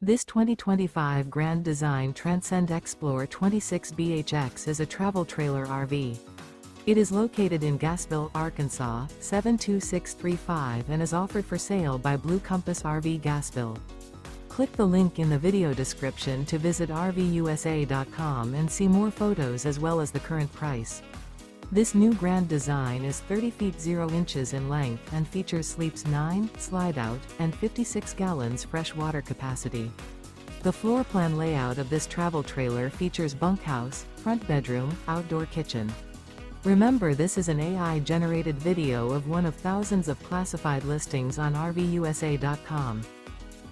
This 2025 Grand Design Transcend Xplor 26BHX is a travel trailer RV. It is located in Gassville, Arkansas, 72635 and is offered for sale by Blue Compass RV Gassville. Click the link in the video description to visit RVUSA.com and see more photos as well as the current price. This new Grand Design is 30 feet 0 inches in length and features sleeps 9, Slideout, and 56 gallons fresh water capacity. The floor plan layout of this travel trailer features bunkhouse, front bedroom, outdoor kitchen. Remember, this is an AI-generated video of one of thousands of classified listings on RVUSA.com.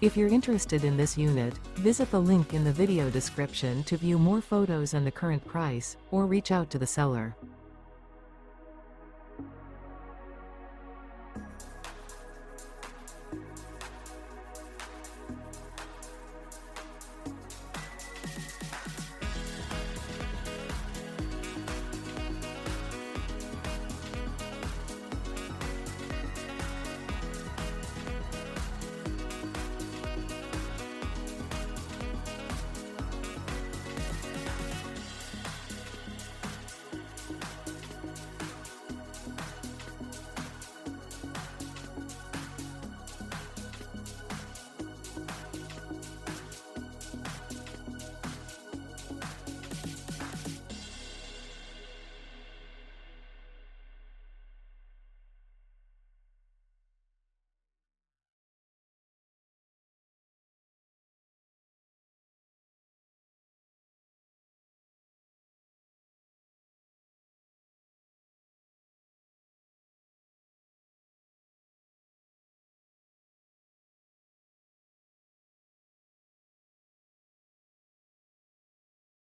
If you're interested in this unit, visit the link in the video description to view more photos and the current price, or reach out to the seller.